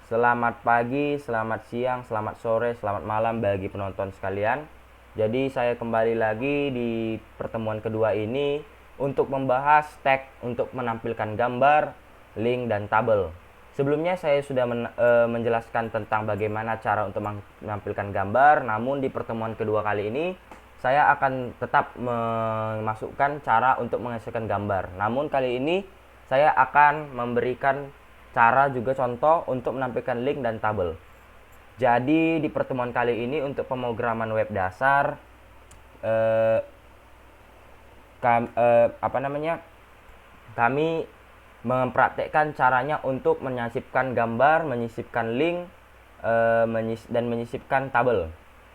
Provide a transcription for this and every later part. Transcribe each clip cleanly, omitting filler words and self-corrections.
Selamat pagi, selamat siang, selamat sore, selamat malam bagi penonton sekalian. Jadi saya kembali lagi di pertemuan kedua ini untuk membahas tag untuk menampilkan gambar, link, dan tabel. Sebelumnya saya sudah menjelaskan tentang bagaimana cara untuk menampilkan gambar, namun di pertemuan kedua kali ini saya akan tetap memasukkan cara untuk menghasilkan gambar. Namun kali ini saya akan memberikan cara juga contoh untuk menampilkan link dan tabel. Jadi di pertemuan kali ini untuk pemrograman web dasar kami mempraktekkan caranya untuk menyisipkan gambar, menyisipkan link, dan menyisipkan tabel.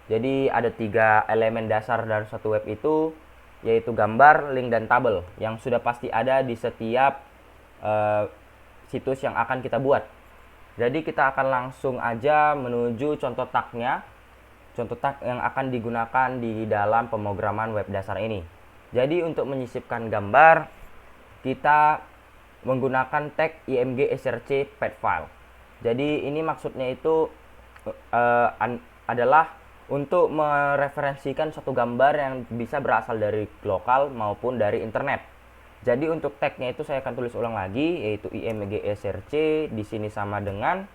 Jadi ada 3 elemen dasar dari satu web itu, yaitu gambar, link, dan tabel yang sudah pasti ada di setiap situs yang akan kita buat. Jadi kita akan langsung aja menuju contoh tagnya, contoh tag yang akan digunakan di dalam pemrograman web dasar ini. Jadi untuk menyisipkan gambar, kita menggunakan tag img src pad file. Jadi ini maksudnya itu adalah untuk mereferensikan suatu gambar yang bisa berasal dari lokal maupun dari internet. Jadi untuk tagnya itu saya akan tulis ulang lagi, yaitu img src di sini sama dengan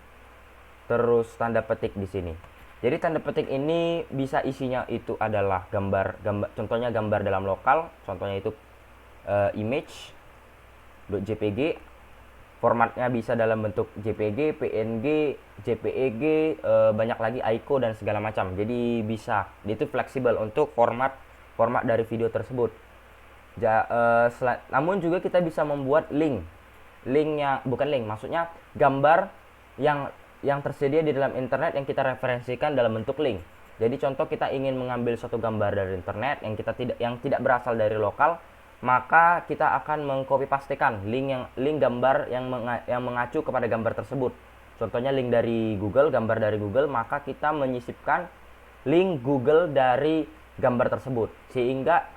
terus tanda petik di sini. Jadi tanda petik ini bisa isinya itu adalah gambar, contohnya gambar dalam lokal, contohnya itu image.jpg, formatnya bisa dalam bentuk JPG, PNG, JPEG, banyak lagi ICO dan segala macam. Jadi bisa, itu fleksibel untuk format dari video tersebut. Namun juga kita bisa membuat linknya bukan link, maksudnya gambar yang tersedia di dalam internet yang kita referensikan dalam bentuk link. Jadi contoh kita ingin mengambil suatu gambar dari internet yang tidak berasal dari lokal, maka kita akan mengcopy pastekan link gambar yang mengacu kepada gambar tersebut. Contohnya link dari Google, gambar dari Google, maka kita menyisipkan link Google dari gambar tersebut sehingga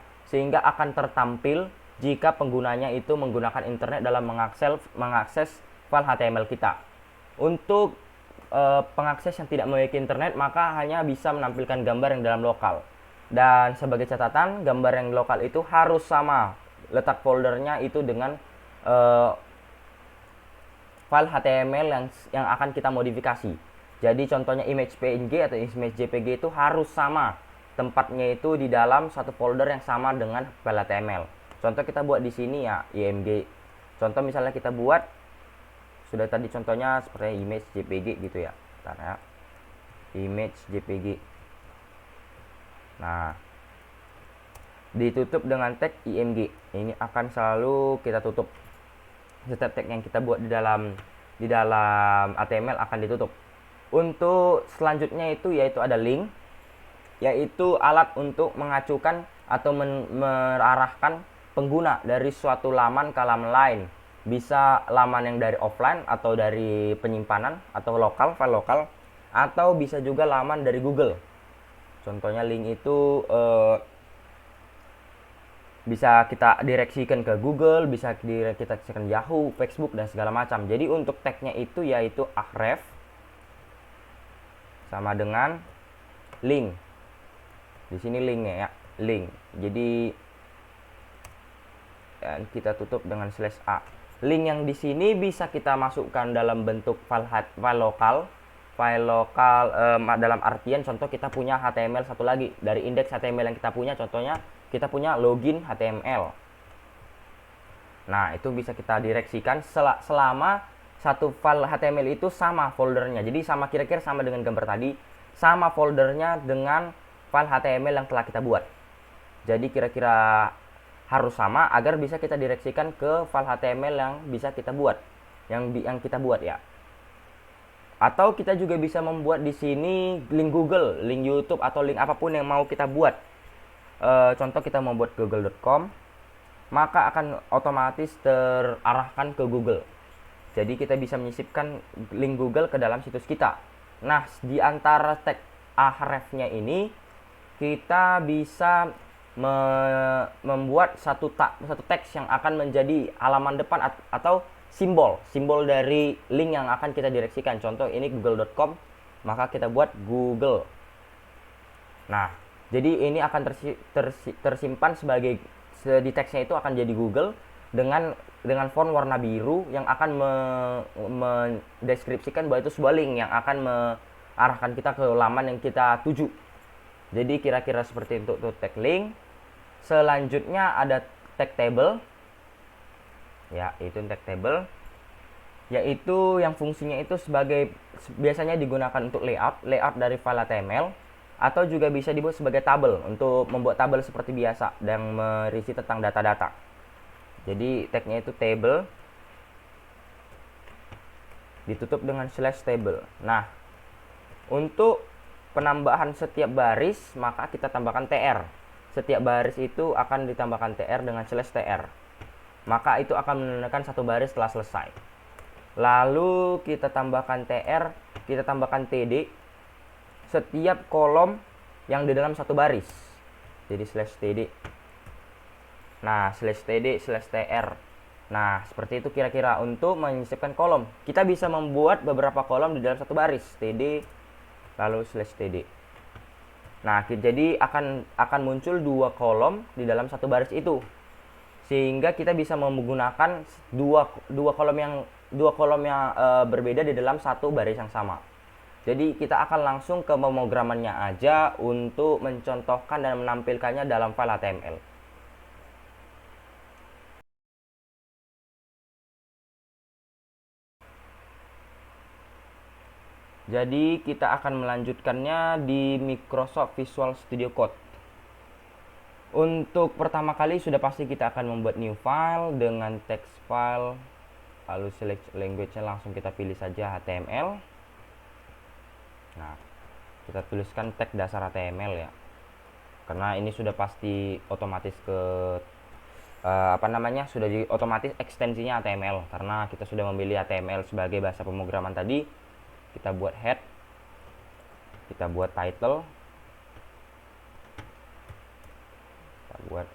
akan tertampil jika penggunanya itu menggunakan internet dalam mengakses file HTML kita. Untuk pengakses yang tidak memiliki internet, maka hanya bisa menampilkan gambar yang dalam lokal. Dan sebagai catatan, gambar yang lokal itu harus sama letak foldernya itu dengan file HTML yang akan kita modifikasi. Jadi contohnya image PNG atau image JPG itu harus sama tempatnya itu di dalam satu folder yang sama dengan file HTML. Contoh kita buat di sini ya img. Contoh misalnya kita buat sudah tadi contohnya seperti image JPG gitu ya. Bentar ya. Image JPG. Nah, ditutup dengan tag img. Ini akan selalu kita tutup. Setiap tag yang kita buat di dalam HTML akan ditutup. Untuk selanjutnya itu yaitu ada link, yaitu alat untuk mengacukan atau mengarahkan pengguna dari suatu laman ke laman lain. Bisa laman yang dari offline atau dari penyimpanan atau lokal, file lokal, atau bisa juga laman dari Google. Contohnya link itu bisa kita direksikan ke Google, bisa kita direksikan Yahoo, Facebook, dan segala macam. Jadi untuk tagnya itu yaitu href sama dengan link. Di sini linknya ya, link. Jadi dan kita tutup dengan /a. Link yang di sini bisa kita masukkan dalam bentuk file lokal dalam artian contoh kita punya HTML satu lagi dari indeks HTML yang kita punya, contohnya kita punya login HTML. Nah, itu bisa kita direksikan selama satu file HTML itu sama foldernya. Jadi kira-kira sama dengan gambar tadi, sama foldernya dengan file HTML yang telah kita buat. Jadi kira-kira harus sama agar bisa kita direksikan ke file HTML yang bisa kita buat, yang kita buat ya. Atau kita juga bisa membuat di sini link Google, link YouTube, atau link apapun yang mau kita buat. Contoh kita mau buat google.com, maka akan otomatis terarahkan ke Google. Jadi kita bisa menyisipkan link Google ke dalam situs kita. Nah, di antara tag hrefnya ini kita bisa membuat satu teks yang akan menjadi halaman depan atau simbol dari link yang akan kita direksikan. Contoh ini google.com, maka kita buat Google. Nah, jadi ini akan tersimpan sebagai di teksnya itu akan jadi Google dengan font warna biru yang akan mendeskripsikan bahwa itu sebuah link yang akan mengarahkan kita ke laman yang kita tuju. Jadi kira-kira seperti itu untuk tag link. Selanjutnya ada tag table. Ya, itu tag table, yaitu yang fungsinya itu sebagai biasanya digunakan untuk layout dari file HTML, atau juga bisa dibuat sebagai tabel untuk membuat tabel seperti biasa dan berisi tentang data-data. Jadi tagnya itu table ditutup dengan /table. Nah, untuk penambahan setiap baris maka kita tambahkan tr. Setiap baris itu akan ditambahkan tr dengan /tr. Maka itu akan menandakan satu baris telah selesai. Lalu kita tambahkan tr, kita tambahkan td setiap kolom yang di dalam satu baris. Jadi /td. Nah, /td/tr. Nah, seperti itu kira-kira untuk menyisipkan kolom. Kita bisa membuat beberapa kolom di dalam satu baris, td lalu /td. Nah, jadi akan muncul dua kolom di dalam satu baris itu. Sehingga kita bisa menggunakan dua kolom yang berbeda di dalam satu baris yang sama. Jadi kita akan langsung ke pemrogramannya aja untuk mencontohkan dan menampilkannya dalam file HTML. Jadi kita akan melanjutkannya di Microsoft Visual Studio Code. Untuk pertama kali sudah pasti kita akan membuat new file dengan text file, lalu select language-nya langsung kita pilih saja HTML. Nah, kita tuliskan tag dasar HTML ya, karena ini sudah pasti otomatis ke sudah di otomatis ekstensinya HTML, karena kita sudah memilih HTML sebagai bahasa pemrograman tadi. Kita buat head, kita buat title, kita buat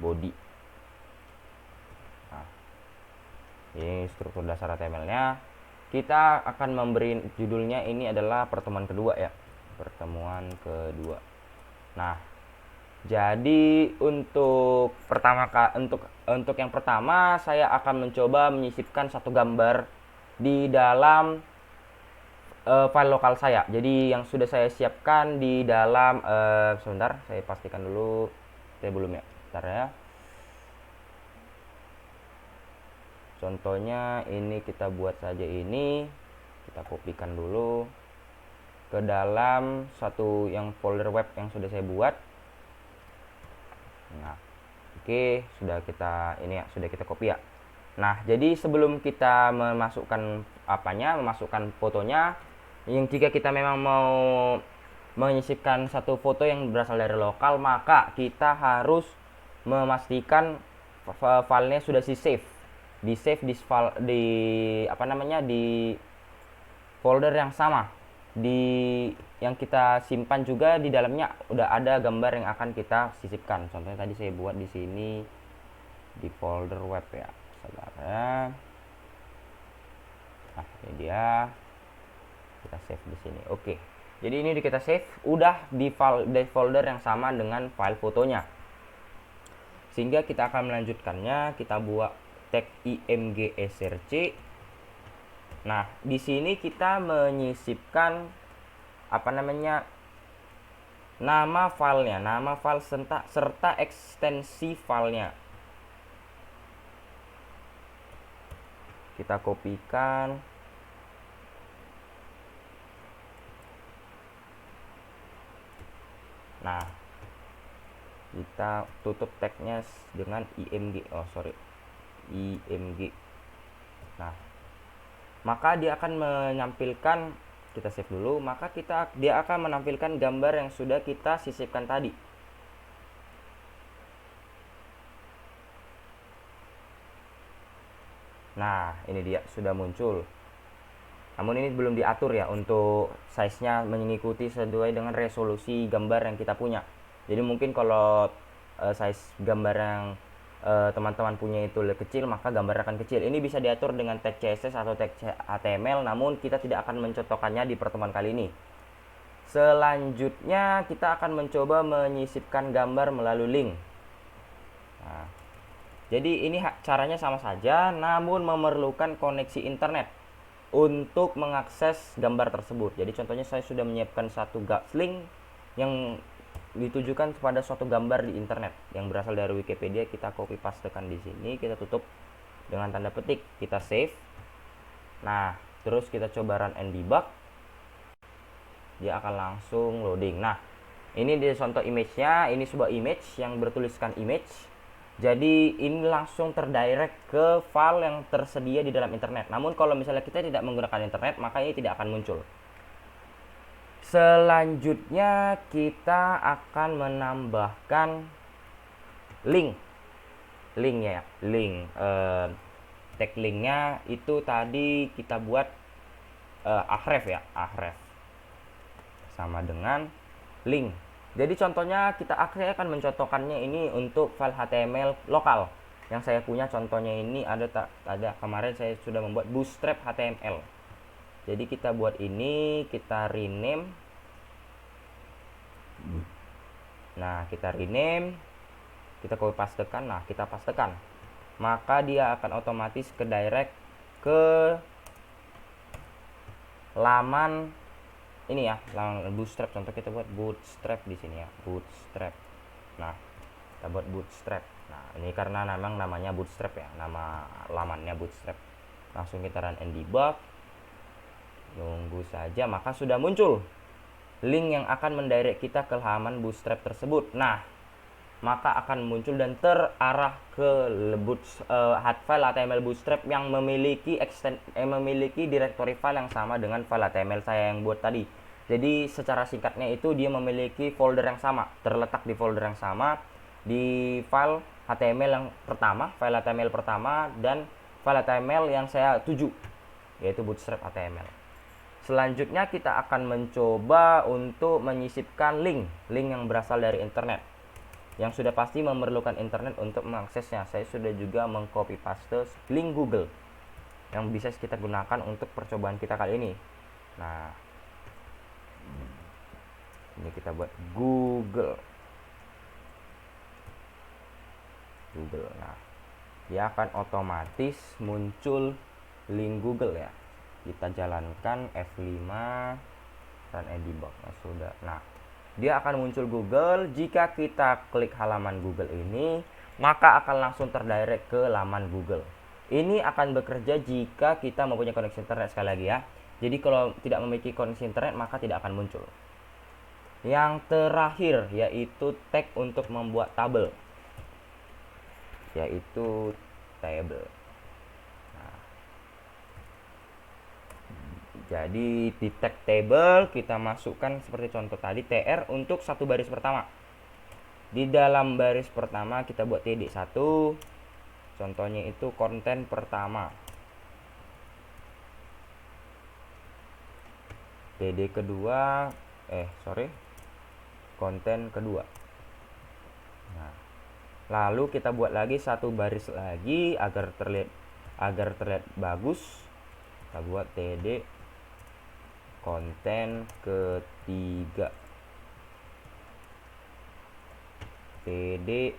body. Nah, ini struktur dasar HTML-nya. Kita akan memberi judulnya ini adalah pertemuan kedua ya, pertemuan kedua. Nah, jadi untuk yang pertama saya akan mencoba menyisipkan satu gambar di dalam file lokal saya. Jadi yang sudah saya siapkan di dalam sebentar, saya pastikan dulu belum ya. Bentar ya. Contohnya ini kita buat saja ini. Kita kopikan dulu ke dalam satu yang folder web yang sudah saya buat. Nah, oke, sudah kita copy ya. Nah, jadi sebelum kita memasukkan fotonya, yang jika kita memang mau menyisipkan satu foto yang berasal dari lokal, maka kita harus memastikan filenya sudah di save di folder yang sama, yang kita simpan juga di dalamnya udah ada gambar yang akan kita sisipkan. Contohnya tadi saya buat di sini di folder web ya. Nah, ini dia, kita save di sini. Oke, jadi ini kita save udah di folder yang sama dengan file fotonya, sehingga kita akan melanjutkannya. Kita buat tag img-src. Nah, di sini kita menyisipkan nama filenya, nama file serta ekstensi filenya. Kita kopikan. Nah, kita tutup tagnya dengan img. Nah, maka dia akan menampilkan, kita save dulu, maka dia akan menampilkan gambar yang sudah kita sisipkan tadi. Nah, ini dia sudah muncul. Namun ini belum diatur ya untuk size-nya mengikuti sesuai dengan resolusi gambar yang kita punya. Jadi mungkin kalau size gambar yang teman-teman punya itu kecil, maka gambar akan kecil. Ini bisa diatur dengan tag CSS atau tag HTML, namun kita tidak akan mencontohkannya di pertemuan kali ini. Selanjutnya kita akan mencoba menyisipkan gambar melalui link. Nah, jadi ini caranya sama saja, namun memerlukan koneksi internet untuk mengakses gambar tersebut. Jadi contohnya saya sudah menyiapkan satu link yang ditujukan kepada suatu gambar di internet yang berasal dari Wikipedia. Kita copy pastekan di sini, kita tutup dengan tanda petik, kita save. Nah, terus kita coba run and debug. Dia akan langsung loading. Nah, ini dia contoh image-nya. Ini sebuah image yang bertuliskan image. Jadi ini langsung terdirect ke file yang tersedia di dalam internet. Namun kalau misalnya kita tidak menggunakan internet, maka ini tidak akan muncul. Selanjutnya kita akan menambahkan linknya ya, tag linknya itu tadi kita buat ahref ya, ahref sama dengan link. Jadi contohnya kita akan mencontohkannya ini untuk file HTML lokal yang saya punya. Contohnya ini ada kemarin saya sudah membuat bootstrap HTML. Jadi kita buat ini, kita rename. Nah, kita rename, kita copy pastekan. Nah, kita pastekan, maka dia akan otomatis ke direct ke laman ini ya, laman bootstrap. Contoh kita buat bootstrap di sini ya, bootstrap. Nah, kita buat bootstrap. Nah, ini karena memang namanya bootstrap ya, nama lamannya bootstrap. Langsung kita run and debug. Nunggu saja, maka sudah muncul link yang akan mendirect kita ke halaman bootstrap tersebut. Nah, maka akan muncul dan terarah ke file HTML bootstrap yang memiliki directory file yang sama dengan file HTML saya yang buat tadi. Jadi secara singkatnya itu dia memiliki folder yang sama, terletak di folder yang sama di file HTML yang pertama, file HTML pertama, dan file HTML yang saya tuju, yaitu bootstrap HTML. Selanjutnya kita akan mencoba untuk menyisipkan link yang berasal dari internet, yang sudah pasti memerlukan internet untuk mengaksesnya. Saya sudah juga mengcopy paste link Google yang bisa kita gunakan untuk percobaan kita kali ini. Nah, ini kita buat Google. Nah, dia akan otomatis muncul link Google ya. Kita jalankan F5 run and debug. Nah, sudah. Nah, dia akan muncul Google. Jika kita klik halaman Google ini, maka akan langsung terdirect ke laman Google. Ini akan bekerja jika kita mempunyai koneksi internet, sekali lagi ya. Jadi kalau tidak memiliki koneksi internet, maka tidak akan muncul. Yang terakhir yaitu tag untuk membuat tabel, yaitu table. Jadi di tag table kita masukkan seperti contoh tadi tr untuk satu baris pertama. Di dalam baris pertama kita buat td1. Contohnya itu konten pertama. td kedua, konten kedua. Nah, lalu kita buat lagi satu baris lagi agar terlihat bagus. Kita buat td konten ketiga, td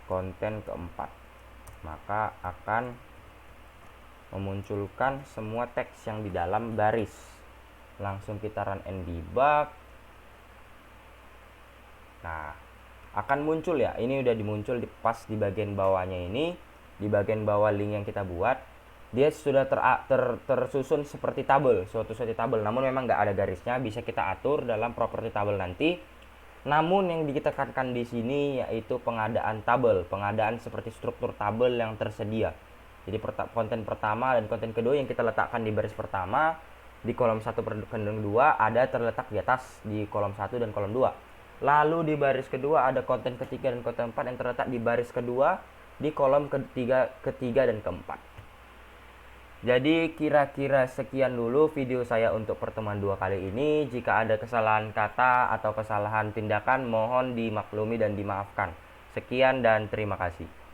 konten keempat. Maka akan memunculkan semua teks yang di dalam baris. Langsung kita run and debug. Nah, akan muncul ya, ini udah dimuncul pas di bagian bawahnya ini, di bagian bawah link yang kita buat. Dia sudah tersusun seperti tabel, suatu tabel. Namun memang nggak ada garisnya, bisa kita atur dalam properti tabel nanti. Namun yang ditekankan di sini yaitu pengadaan tabel, pengadaan seperti struktur tabel yang tersedia. Jadi konten pertama dan konten kedua yang kita letakkan di baris pertama di kolom 1 per kolom 2 ada terletak di atas di kolom 1 dan kolom 2. Lalu di baris kedua ada konten ketiga dan konten 4 yang terletak di baris kedua di kolom ketiga dan keempat. Jadi kira-kira sekian dulu video saya untuk pertemuan 2 kali ini. Jika ada kesalahan kata atau kesalahan tindakan, mohon dimaklumi dan dimaafkan. Sekian dan terima kasih.